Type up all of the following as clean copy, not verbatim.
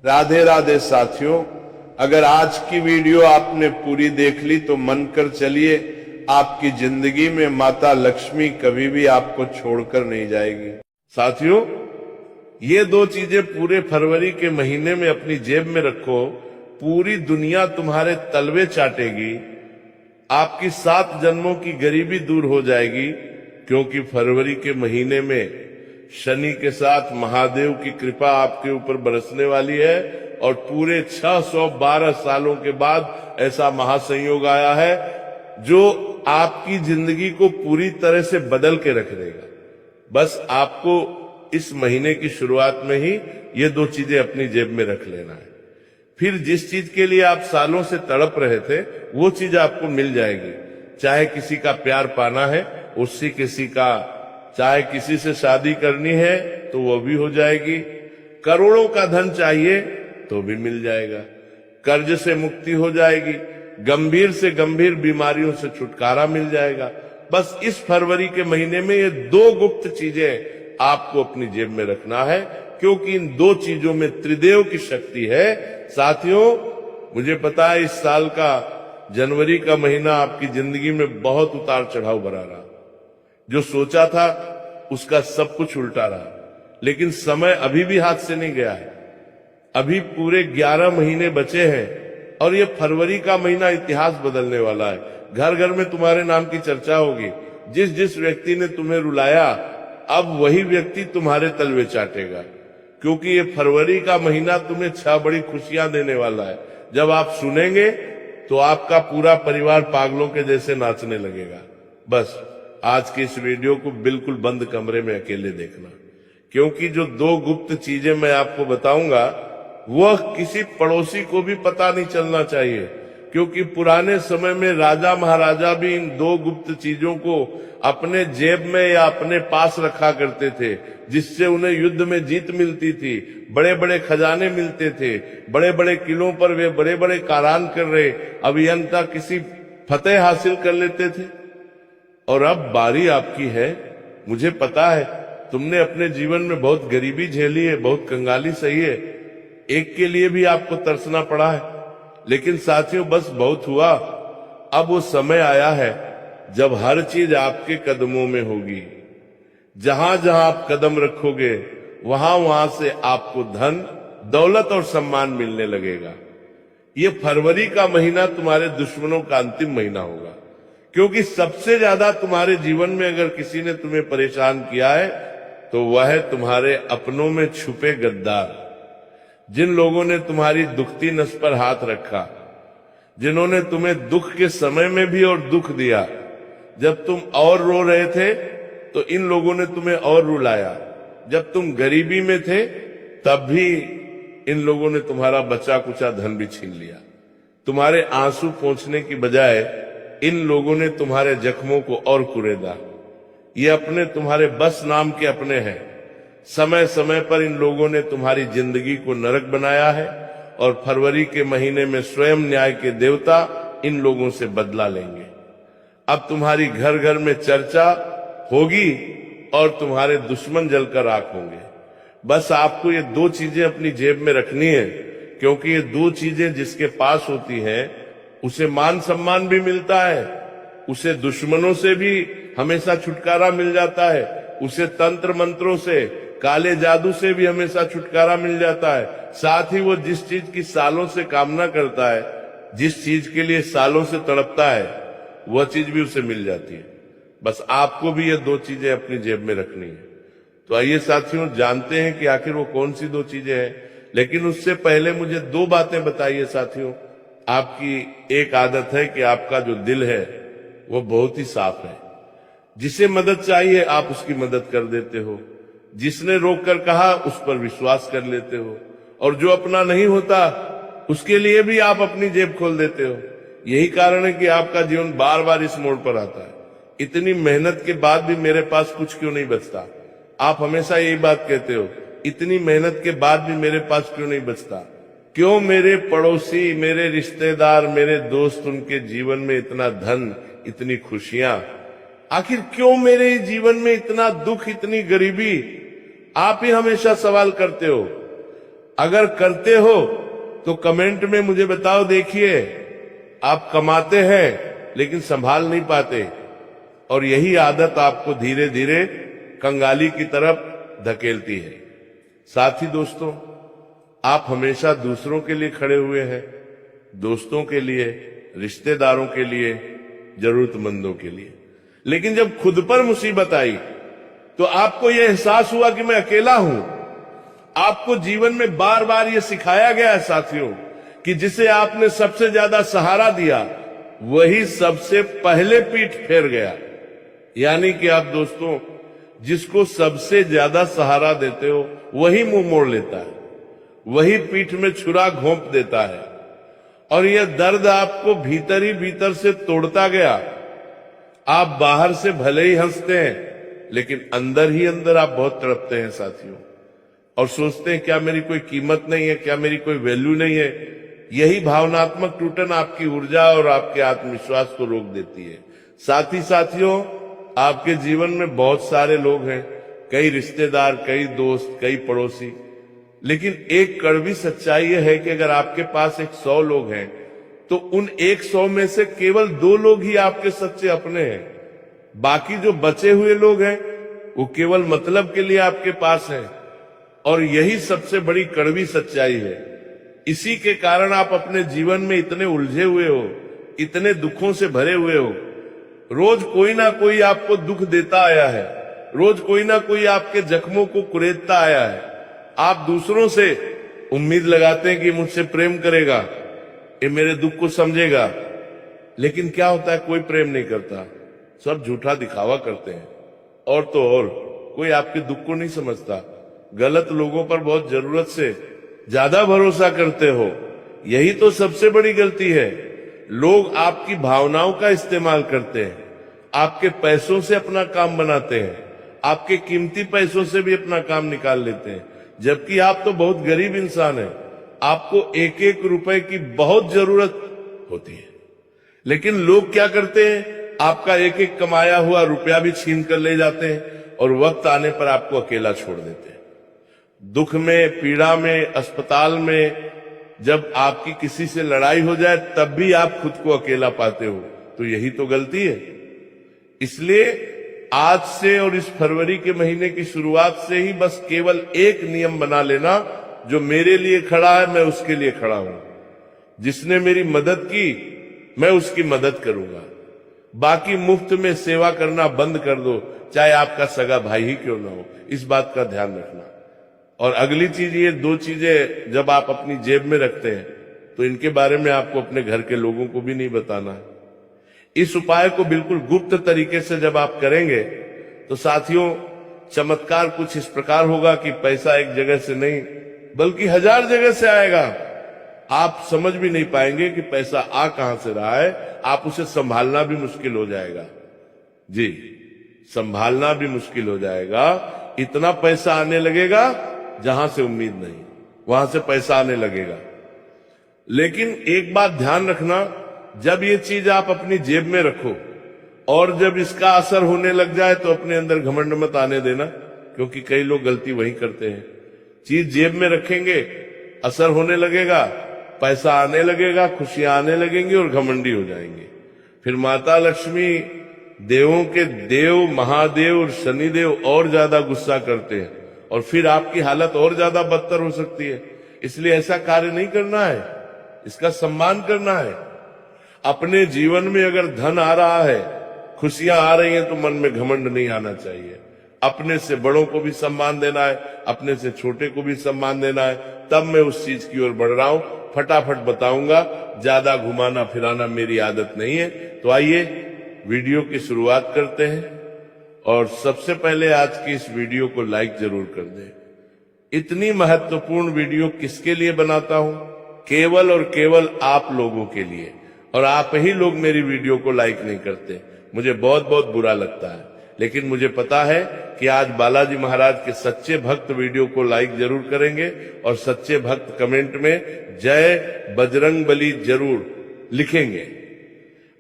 राधे राधे साथियों, अगर आज की वीडियो आपने पूरी देख ली तो मन कर चलिए, आपकी जिंदगी में माता लक्ष्मी कभी भी आपको छोड़कर नहीं जाएगी। साथियों, ये दो चीजें पूरे फरवरी के महीने में अपनी जेब में रखो, पूरी दुनिया तुम्हारे तलवे चाटेगी, आपकी 7 जन्मों की गरीबी दूर हो जाएगी। क्योंकि फरवरी के महीने में शनि के साथ महादेव की कृपा आपके ऊपर बरसने वाली है और पूरे 612 सालों के बाद ऐसा महासंयोग आया है जो आपकी जिंदगी को पूरी तरह से बदल के रख देगा। बस आपको इस महीने की शुरुआत में ही ये दो चीजें अपनी जेब में रख लेना है। फिर जिस चीज के लिए आप सालों से तड़प रहे थे वो चीज आपको मिल जाएगी। चाहे किसी का प्यार पाना है, उससे किसी का, चाहे किसी से शादी करनी है तो वो भी हो जाएगी, करोड़ों का धन चाहिए तो भी मिल जाएगा, कर्ज से मुक्ति हो जाएगी, गंभीर से गंभीर बीमारियों से छुटकारा मिल जाएगा। बस इस फरवरी के महीने में ये दो गुप्त चीजें आपको अपनी जेब में रखना है, क्योंकि इन दो चीजों में त्रिदेव की शक्ति है। साथियों, मुझे पता है इस साल का जनवरी का महीना आपकी जिंदगी में बहुत उतार चढ़ाव भरा रहा, जो सोचा था उसका सब कुछ उल्टा रहा, लेकिन समय अभी भी हाथ से नहीं गया है। अभी पूरे 11 महीने बचे हैं और ये फरवरी का महीना इतिहास बदलने वाला है। घर घर में तुम्हारे नाम की चर्चा होगी। जिस जिस व्यक्ति ने तुम्हें रुलाया, अब वही व्यक्ति तुम्हारे तलवे चाटेगा, क्योंकि ये फरवरी का महीना तुम्हें 6 बड़ी खुशियां देने वाला है। जब आप सुनेंगे तो आपका पूरा परिवार पागलों के जैसे नाचने लगेगा। बस आज की इस वीडियो को बिल्कुल बंद कमरे में अकेले देखना, क्योंकि जो दो गुप्त चीजें मैं आपको बताऊंगा वह किसी पड़ोसी को भी पता नहीं चलना चाहिए, क्योंकि पुराने समय में राजा महाराजा भी इन दो गुप्त चीजों को अपने जेब में या अपने पास रखा करते थे, जिससे उन्हें युद्ध में जीत मिलती थी, बड़े बड़े खजाने मिलते थे, बड़े बड़े किलों पर वे बड़े बड़े कारान कर रहे अभियंता किसी फतेह हासिल कर लेते थे। और अब बारी आपकी है। मुझे पता है तुमने अपने जीवन में बहुत गरीबी झेली है, बहुत कंगाली सही है, एक के लिए भी आपको तरसना पड़ा है, लेकिन साथियों बस बहुत हुआ। अब वो समय आया है जब हर चीज आपके कदमों में होगी। जहां जहां आप कदम रखोगे वहां वहां से आपको धन, दौलत और सम्मान मिलने लगेगा। ये फरवरी का महीना तुम्हारे दुश्मनों का अंतिम महीना होगा, क्योंकि सबसे ज्यादा तुम्हारे जीवन में अगर किसी ने तुम्हें परेशान किया है तो वह है तुम्हारे अपनों में छुपे गद्दार, जिन लोगों ने तुम्हारी दुखती नस पर हाथ रखा, जिन्होंने तुम्हें दुख के समय में भी और दुख दिया। जब तुम और रो रहे थे तो इन लोगों ने तुम्हें और रुलाया, जब तुम गरीबी में थे तब भी इन लोगों ने तुम्हारा बचा कुचा धन भी छीन लिया। तुम्हारे आंसू पोंछने की बजाय इन लोगों ने तुम्हारे जख्मों को और कुरेदा। ये अपने तुम्हारे बस नाम के अपने हैं। समय समय पर इन लोगों ने तुम्हारी जिंदगी को नरक बनाया है और फरवरी के महीने में स्वयं न्याय के देवता इन लोगों से बदला लेंगे। अब तुम्हारी घर घर में चर्चा होगी और तुम्हारे दुश्मन जलकर राख होंगे। बस आपको ये दो चीजें अपनी जेब में रखनी है, क्योंकि ये दो चीजें जिसके पास होती हैं उसे मान सम्मान भी मिलता है, उसे दुश्मनों से भी हमेशा छुटकारा मिल जाता है, उसे तंत्र मंत्रों से, काले जादू से भी हमेशा छुटकारा मिल जाता है। साथ ही वो जिस चीज की सालों से कामना करता है, जिस चीज के लिए सालों से तड़पता है, वह चीज भी उसे मिल जाती है। बस आपको भी ये दो चीजें अपनी जेब में रखनी है। तो आइए साथियों, जानते हैं कि आखिर वो कौन सी दो चीजें हैं। लेकिन उससे पहले मुझे दो बातें बताइए साथियों। आपकी एक आदत है कि आपका जो दिल है वो बहुत ही साफ है। जिसे मदद चाहिए आप उसकी मदद कर देते हो, जिसने रोक कर कहा उस पर विश्वास कर लेते हो, और जो अपना नहीं होता उसके लिए भी आप अपनी जेब खोल देते हो। यही कारण है कि आपका जीवन बार बार इस मोड़ पर आता है। इतनी मेहनत के बाद भी मेरे पास कुछ क्यों नहीं बचता? आप हमेशा यही बात कहते हो, इतनी मेहनत के बाद भी मेरे पास क्यों नहीं बचता? क्यों मेरे पड़ोसी, मेरे रिश्तेदार, मेरे दोस्त, उनके जीवन में इतना धन, इतनी खुशियां, आखिर क्यों मेरे जीवन में इतना दुख, इतनी गरीबी? आप ही हमेशा सवाल करते हो। अगर करते हो तो कमेंट में मुझे बताओ। देखिए, आप कमाते हैं लेकिन संभाल नहीं पाते, और यही आदत आपको धीरे धीरे कंगाली की तरफ धकेलती है। साथ ही दोस्तों, आप हमेशा दूसरों के लिए खड़े हुए हैं, दोस्तों के लिए, रिश्तेदारों के लिए, जरूरतमंदों के लिए। लेकिन जब खुद पर मुसीबत आई तो आपको यह एहसास हुआ कि मैं अकेला हूं। आपको जीवन में बार बार यह सिखाया गया है साथियों कि जिसे आपने सबसे ज्यादा सहारा दिया वही सबसे पहले पीठ फेर गया। यानी कि आप दोस्तों, जिसको सबसे ज्यादा सहारा देते हो वही मुंह मोड़ लेता है, वही पीठ में छुरा घोंप देता है, और यह दर्द आपको भीतर ही भीतर से तोड़ता गया। आप बाहर से भले ही हंसते हैं लेकिन अंदर ही अंदर आप बहुत तड़पते हैं साथियों, और सोचते हैं क्या मेरी कोई कीमत नहीं है, क्या मेरी कोई वैल्यू नहीं है। यही भावनात्मक टूटन आपकी ऊर्जा और आपके आत्मविश्वास को रोक देती है। साथ ही साथियों, आपके जीवन में बहुत सारे लोग हैं, कई रिश्तेदार, कई दोस्त, कई पड़ोसी, लेकिन एक कड़वी सच्चाई यह है कि अगर आपके पास 100 लोग हैं तो उन 100 में से केवल 2 लोग ही आपके सच्चे अपने हैं। बाकी जो बचे हुए लोग हैं वो केवल मतलब के लिए आपके पास हैं, और यही सबसे बड़ी कड़वी सच्चाई है। इसी के कारण आप अपने जीवन में इतने उलझे हुए हो, इतने दुखों से भरे हुए हो। रोज कोई ना कोई आपको दुख देता आया है, रोज कोई ना कोई आपके जख्मों को कुरेदता आया है। आप दूसरों से उम्मीद लगाते हैं कि मुझसे प्रेम करेगा, ये मेरे दुख को समझेगा, लेकिन क्या होता है, कोई प्रेम नहीं करता, सब झूठा दिखावा करते हैं। और तो और कोई आपके दुख को नहीं समझता। गलत लोगों पर बहुत जरूरत से ज्यादा भरोसा करते हो, यही तो सबसे बड़ी गलती है। लोग आपकी भावनाओं का इस्तेमाल करते हैं, आपके पैसों से अपना काम बनाते हैं, आपके कीमती पैसों से भी अपना काम निकाल लेते हैं, जबकि आप तो बहुत गरीब इंसान हैं। आपको एक एक रुपए की बहुत जरूरत होती है, लेकिन लोग क्या करते हैं, आपका एक एक कमाया हुआ रुपया भी छीन कर ले जाते हैं और वक्त आने पर आपको अकेला छोड़ देते हैं। दुख में, पीड़ा में, अस्पताल में जब आपकी किसी से लड़ाई हो जाए तब भी आप खुद को अकेला पाते हो। तो यही तो गलती है। इसलिए आज से और इस फरवरी के महीने की शुरुआत से ही बस केवल एक नियम बना लेना, जो मेरे लिए खड़ा है मैं उसके लिए खड़ा हूं, जिसने मेरी मदद की मैं उसकी मदद करूंगा। बाकी मुफ्त में सेवा करना बंद कर दो, चाहे आपका सगा भाई ही क्यों ना हो। इस बात का ध्यान रखना। और अगली चीज, ये 2 चीजें जब आप अपनी जेब में रखते हैं तो इनके बारे में आपको अपने घर के लोगों को भी नहीं बताना है। इस उपाय को बिल्कुल गुप्त तरीके से जब आप करेंगे तो साथियों, चमत्कार कुछ इस प्रकार होगा कि पैसा एक जगह से नहीं बल्कि 1000 जगह से आएगा। आप समझ भी नहीं पाएंगे कि पैसा आ कहां से रहा है। आप उसे संभालना भी मुश्किल हो जाएगा। जी, संभालना भी मुश्किल हो जाएगा। इतना पैसा आने लगेगा जहां से उम्मीद नहीं, वहां से पैसा आने लगेगा। लेकिन एक बात ध्यान रखना, जब ये चीज आप अपनी जेब में रखो और जब इसका असर होने लग जाए तो अपने अंदर घमंड मत आने देना, क्योंकि कई लोग गलती वही करते हैं। चीज जेब में रखेंगे, असर होने लगेगा, पैसा आने लगेगा, खुशियां आने लगेंगी और घमंडी हो जाएंगे। फिर माता लक्ष्मी, देवों के देव महादेव और शनिदेव और ज्यादा गुस्सा करते हैं और फिर आपकी हालत और ज्यादा बदतर हो सकती है। इसलिए ऐसा कार्य नहीं करना है, इसका सम्मान करना है। अपने जीवन में अगर धन आ रहा है, खुशियां आ रही हैं, तो मन में घमंड नहीं आना चाहिए। अपने से बड़ों को भी सम्मान देना है, अपने से छोटे को भी सम्मान देना है। तब मैं उस चीज की ओर बढ़ रहा हूं, फटाफट बताऊंगा, ज्यादा घुमाना फिराना मेरी आदत नहीं है। तो आइए वीडियो की शुरुआत करते हैं, और सबसे पहले आज की इस वीडियो को लाइक जरूर कर दें। इतनी महत्वपूर्ण वीडियो किसके लिए बनाता हूं? केवल और केवल आप लोगों के लिए, और आप ही लोग मेरी वीडियो को लाइक नहीं करते। मुझे बहुत बहुत बुरा लगता है, लेकिन मुझे पता है कि आज बालाजी महाराज के सच्चे भक्त वीडियो को लाइक जरूर करेंगे और सच्चे भक्त कमेंट में जय बजरंगबली जरूर लिखेंगे।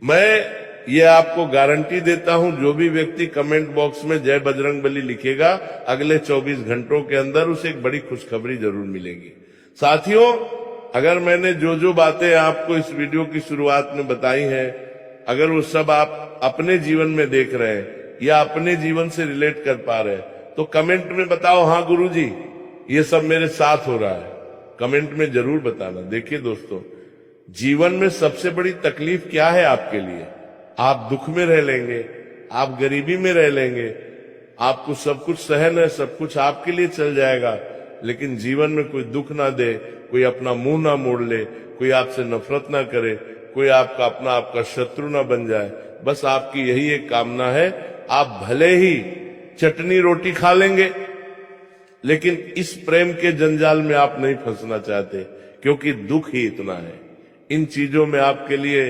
मैं ये आपको गारंटी देता हूं, जो भी व्यक्ति कमेंट बॉक्स में जय बजरंगबली लिखेगा, अगले 24 घंटों के अंदर उसे एक बड़ी खुशखबरी जरूर मिलेगी। साथियों, अगर मैंने जो जो बातें आपको इस वीडियो की शुरुआत में बताई हैं, अगर वो सब आप अपने जीवन में देख रहे हैं या अपने जीवन से रिलेट कर पा रहे हैं तो कमेंट में बताओ, हाँ गुरुजी ये सब मेरे साथ हो रहा है। कमेंट में जरूर बताना। देखिए दोस्तों, जीवन में सबसे बड़ी तकलीफ क्या है आपके लिए? आप दुख में रह लेंगे, आप गरीबी में रह लेंगे, आपको सब कुछ सहन है, सब कुछ आपके लिए चल जाएगा, लेकिन जीवन में कोई दुख ना दे, कोई अपना मुंह ना मोड़ ले, कोई आपसे नफरत ना करे, कोई आपका शत्रु ना बन जाए। बस आपकी यही एक कामना है, आप भले ही चटनी रोटी खा लेंगे लेकिन इस प्रेम के जंजाल में आप नहीं फंसना चाहते, क्योंकि दुख ही इतना है। इन चीजों में आपके लिए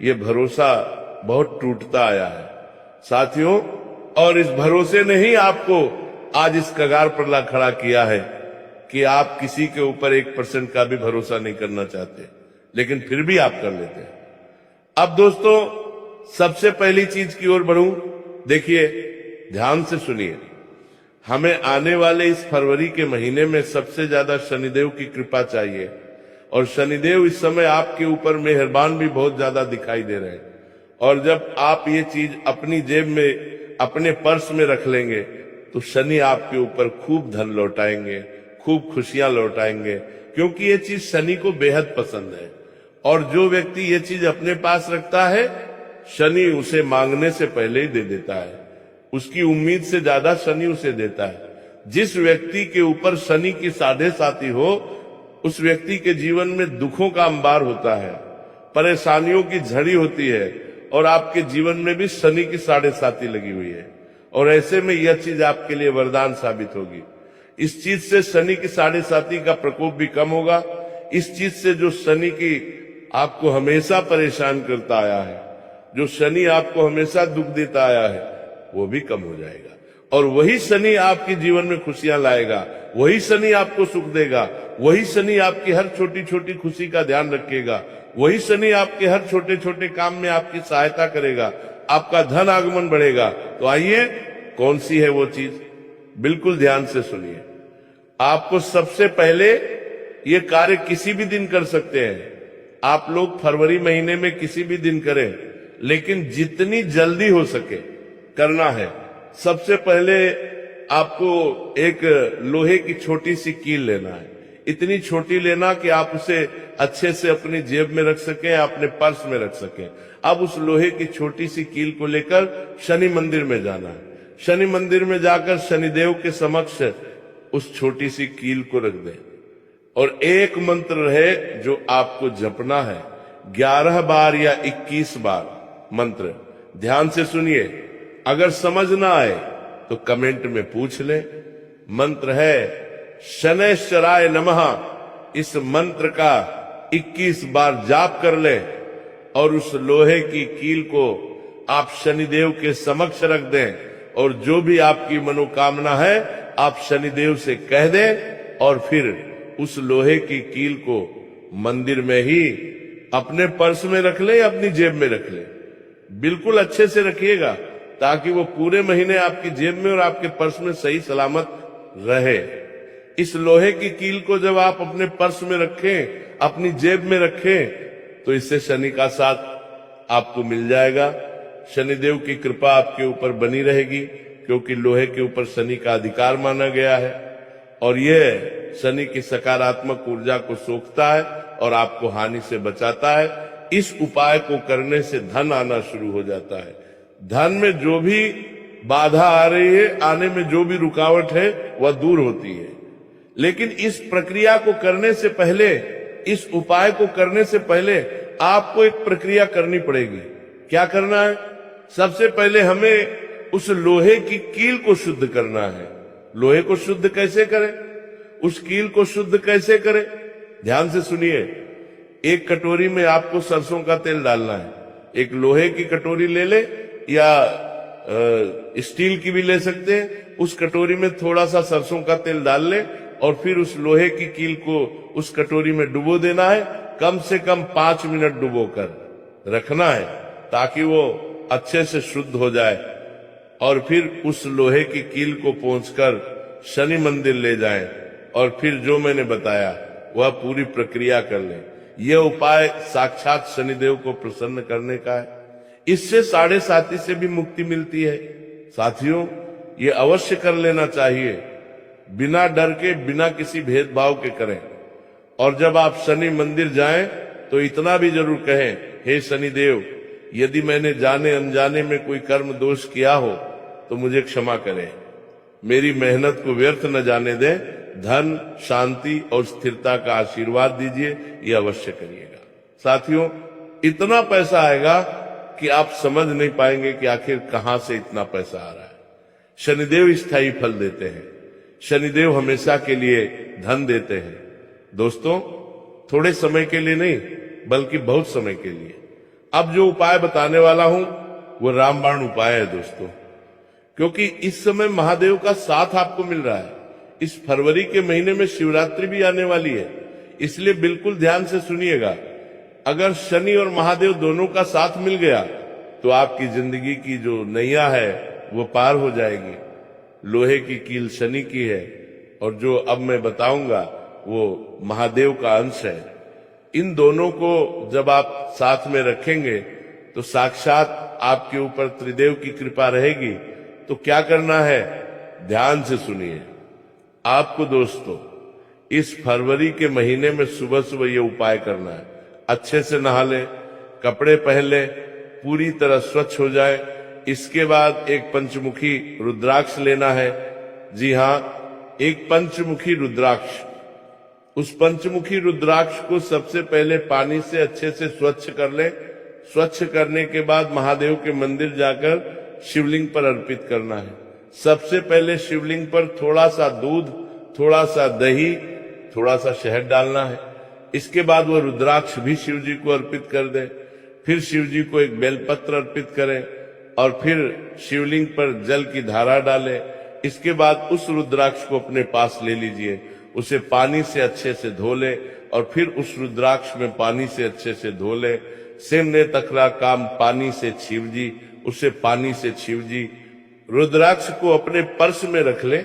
ये भरोसा बहुत टूटता आया है साथियों, और इस भरोसे ने ही आपको आज इस कगार पर ला खड़ा किया है कि आप किसी के ऊपर 1% का भी भरोसा नहीं करना चाहते, लेकिन फिर भी आप कर लेते हैं। अब दोस्तों, सबसे पहली चीज की ओर बढ़ूं। देखिए, ध्यान से सुनिए। हमें आने वाले इस फरवरी के महीने में सबसे ज्यादा शनिदेव की कृपा चाहिए, और शनिदेव इस समय आपके ऊपर मेहरबान भी बहुत ज्यादा दिखाई दे रहे हैं। और जब आप ये चीज अपनी जेब में, अपने पर्स में रख लेंगे तो शनि आपके ऊपर खूब धन लौटाएंगे, खूब खुशियां लौटाएंगे, क्योंकि ये चीज शनि को बेहद पसंद है। और जो व्यक्ति ये चीज अपने पास रखता है, शनि उसे मांगने से पहले ही दे देता है, उसकी उम्मीद से ज्यादा शनि उसे देता है। जिस व्यक्ति के ऊपर शनि की साढ़े साती हो, उस व्यक्ति के जीवन में दुखों का अंबार होता है, परेशानियों की झड़ी होती है, और आपके जीवन में भी शनि की साढ़े साती लगी हुई है। और ऐसे में यह चीज आपके लिए वरदान साबित होगी। इस चीज से शनि की साढ़े साती का प्रकोप भी कम होगा। इस चीज से जो शनि की आपको हमेशा परेशान करता आया है, जो शनि आपको हमेशा दुख देता आया है, वो भी कम हो जाएगा। और वही शनि आपके जीवन में खुशियां लाएगा, वही शनि आपको सुख देगा, वही शनि आपकी हर छोटी छोटी खुशी का ध्यान रखेगा, वही शनि आपके हर छोटे छोटे काम में आपकी सहायता करेगा, आपका धन आगमन बढ़ेगा। तो आइए, कौन सी है वो चीज? बिल्कुल ध्यान से सुनिए। आपको सबसे पहले ये कार्य किसी भी दिन कर सकते हैं। आप लोग फरवरी महीने में किसी भी दिन करें, लेकिन जितनी जल्दी हो सके करना है। सबसे पहले आपको एक लोहे की छोटी सी कील लेना है, इतनी छोटी लेना कि आप उसे अच्छे से अपनी जेब में रख सकें, अपने पर्स में रख सकें। अब उस लोहे की छोटी सी कील को लेकर शनि मंदिर में जाना है। शनि मंदिर में जाकर शनिदेव के समक्ष उस छोटी सी कील को रख दें, और एक मंत्र है जो आपको जपना है, 11 बार या 21 बार मंत्र। ध्यान से सुनिए, अगर समझ ना आए तो कमेंट में पूछ ले। मंत्र है शनैश्चराय नमः। इस मंत्र का 21 बार जाप कर ले, और उस लोहे की कील को आप शनिदेव के समक्ष रख दें, और जो भी आपकी मनोकामना है आप शनिदेव से कह दें, और फिर उस लोहे की कील को मंदिर में ही अपने पर्स में रख ले या अपनी जेब में रख ले। बिल्कुल अच्छे से रखिएगा, ताकि वो पूरे महीने आपकी जेब में और आपके पर्स में सही सलामत रहे। इस लोहे की कील को जब आप अपने पर्स में रखें, अपनी जेब में रखें, तो इससे शनि का साथ आपको मिल जाएगा। शनिदेव की कृपा आपके ऊपर बनी रहेगी, क्योंकि लोहे के ऊपर शनि का अधिकार माना गया है, और यह शनि की सकारात्मक ऊर्जा को सोखता है और आपको हानि से बचाता है। इस उपाय को करने से धन आना शुरू हो जाता है। धन में जो भी बाधा आ रही है, आने में जो भी रुकावट है, वह दूर होती है। लेकिन इस प्रक्रिया को करने से पहले, इस उपाय को करने से पहले आपको एक प्रक्रिया करनी पड़ेगी। क्या करना है? सबसे पहले हमें उस लोहे की कील को शुद्ध करना है। लोहे को शुद्ध कैसे करें? उस कील को शुद्ध कैसे करें? ध्यान से सुनिए। एक कटोरी में आपको सरसों का तेल डालना है। एक लोहे की कटोरी ले ले या स्टील की भी ले सकते हैं। उस कटोरी में थोड़ा सा सरसों का तेल डाल ले, और फिर उस लोहे की कील को उस कटोरी में डुबो देना है। कम से कम 5 मिनट डुबो कर रखना है, ताकि वो अच्छे से शुद्ध हो जाए। और फिर उस लोहे की कील को पहुंचकर शनि मंदिर ले जाएं, और फिर जो मैंने बताया वह पूरी प्रक्रिया कर लें। यह उपाय साक्षात शनिदेव को प्रसन्न करने का है। इससे 7.5 से भी मुक्ति मिलती है। साथियों, ये अवश्य कर लेना चाहिए, बिना डर के, बिना किसी भेदभाव के करें। और जब आप शनि मंदिर जाएं तो इतना भी जरूर कहें, हे शनिदेव, यदि मैंने जाने अनजाने में कोई कर्म दोष किया हो तो मुझे क्षमा करें, मेरी मेहनत को व्यर्थ न जाने दें, धन, शांति और स्थिरता का आशीर्वाद दीजिए। ये अवश्य करिएगा। साथियों, इतना पैसा आएगा कि आप समझ नहीं पाएंगे कि आखिर कहां से इतना पैसा आ रहा है। शनिदेव स्थायी फल देते हैं, शनिदेव हमेशा के लिए धन देते हैं। दोस्तों, थोड़े समय के लिए नहीं बल्कि बहुत समय के लिए। अब जो उपाय बताने वाला हूं वो रामबाण उपाय है दोस्तों, क्योंकि इस समय महादेव का साथ आपको मिल रहा है। इस फरवरी के महीने में शिवरात्रि भी आने वाली है, इसलिए बिल्कुल ध्यान से सुनिएगा। अगर शनि और महादेव दोनों का साथ मिल गया तो आपकी जिंदगी की जो नैया है वो पार हो जाएगी। लोहे की कील शनि की है और जो अब मैं बताऊंगा वो महादेव का अंश है। इन दोनों को जब आप साथ में रखेंगे तो साक्षात आपके ऊपर त्रिदेव की कृपा रहेगी। तो क्या करना है, ध्यान से सुनिए। आपको दोस्तों इस फरवरी के महीने में सुबह सुबह ये उपाय करना है। अच्छे से नहा ले, कपड़े पहन ले, पूरी तरह स्वच्छ हो जाए। इसके बाद एक पंचमुखी रुद्राक्ष लेना है। जी हां, एक पंचमुखी रुद्राक्ष। उस पंचमुखी रुद्राक्ष को सबसे पहले पानी से अच्छे से स्वच्छ कर ले। स्वच्छ करने के बाद महादेव के मंदिर जाकर शिवलिंग पर अर्पित करना है। सबसे पहले शिवलिंग पर थोड़ा सा दूध, थोड़ा सा दही, थोड़ा सा शहद डालना है। इसके बाद वो रुद्राक्ष भी शिव जी को अर्पित कर दे। फिर शिव जी को एक बेलपत्र अर्पित करें और फिर शिवलिंग पर जल की धारा डालें। इसके बाद उस रुद्राक्ष को अपने पास ले लीजिए, उसे पानी से अच्छे से धो ले और फिर उस रुद्राक्ष में पानी से अच्छे से धो ले। सिमने तकरा काम पानी से शिव जी, उसे पानी से शिव जी। रुद्राक्ष को अपने पर्स में रख ले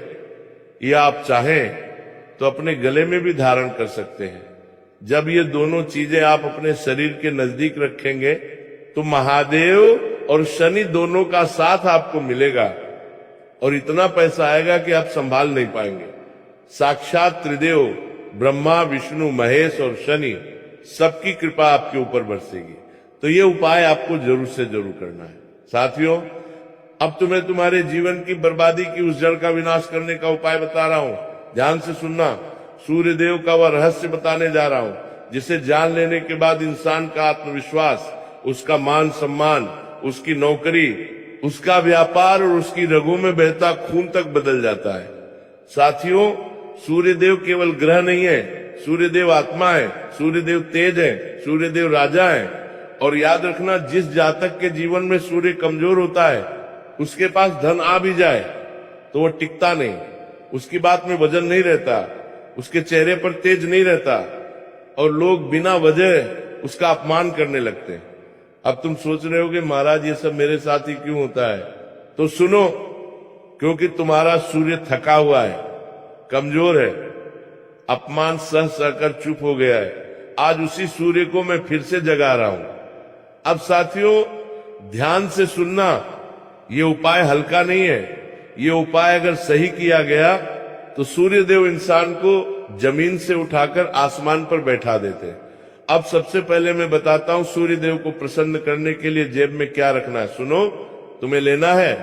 या आप चाहें तो अपने गले में भी धारण कर सकते हैं। जब ये दोनों चीजें आप अपने शरीर के नजदीक रखेंगे तो महादेव और शनि दोनों का साथ आपको मिलेगा और इतना पैसा आएगा कि आप संभाल नहीं पाएंगे। साक्षात त्रिदेव ब्रह्मा, विष्णु, महेश और शनि सबकी कृपा आपके ऊपर बरसेगी। तो ये उपाय आपको जरूर से जरूर करना है। साथियों, अब तो मैं तुम्हारे जीवन की बर्बादी की उस जड़ का विनाश करने का उपाय बता रहा हूं। ध्यान से सुनना। सूर्यदेव का वह रहस्य बताने जा रहा हूं जिसे जान लेने के बाद इंसान का आत्मविश्वास, उसका मान सम्मान, उसकी नौकरी, उसका व्यापार और उसकी रगों में बहता खून तक बदल जाता है। साथियों, सूर्यदेव केवल ग्रह नहीं है, सूर्यदेव आत्मा है, सूर्यदेव तेज है, सूर्यदेव राजा है। और याद रखना, जिस जातक के जीवन में सूर्य कमजोर होता है उसके पास धन आ भी जाए तो वो टिकता नहीं, उसकी बात में वजन नहीं रहता, उसके चेहरे पर तेज नहीं रहता और लोग बिना वजह उसका अपमान करने लगते हैं। अब तुम सोच रहे हो कि महाराज ये सब मेरे साथ ही क्यों होता है? तो सुनो, क्योंकि तुम्हारा सूर्य थका हुआ है, कमजोर है, अपमान सह सहकर चुप हो गया है। आज उसी सूर्य को मैं फिर से जगा रहा हूं। अब साथियों, ध्यान से सुनना, ये उपाय हल्का नहीं है। ये उपाय अगर सही किया गया तो सूर्यदेव इंसान को जमीन से उठाकर आसमान पर बैठा देते। अब सबसे पहले मैं बताता हूं सूर्यदेव को प्रसन्न करने के लिए जेब में क्या रखना है। सुनो, तुम्हें लेना है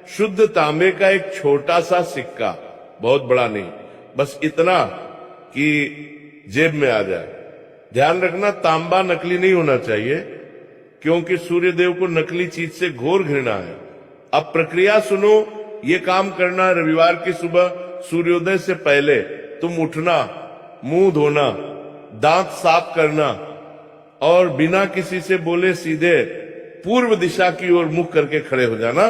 शुद्ध तांबे का एक छोटा सा सिक्का, बहुत बड़ा नहीं, बस इतना कि जेब में आ जाए। ध्यान रखना, तांबा नकली नहीं होना चाहिए, क्योंकि सूर्यदेव को नकली चीज से घोर घृणा है। अब प्रक्रिया सुनो, ये काम करना रविवार की सुबह सूर्योदय से पहले। तुम उठना, मुंह धोना, दांत साफ करना और बिना किसी से बोले सीधे पूर्व दिशा की ओर मुख करके खड़े हो जाना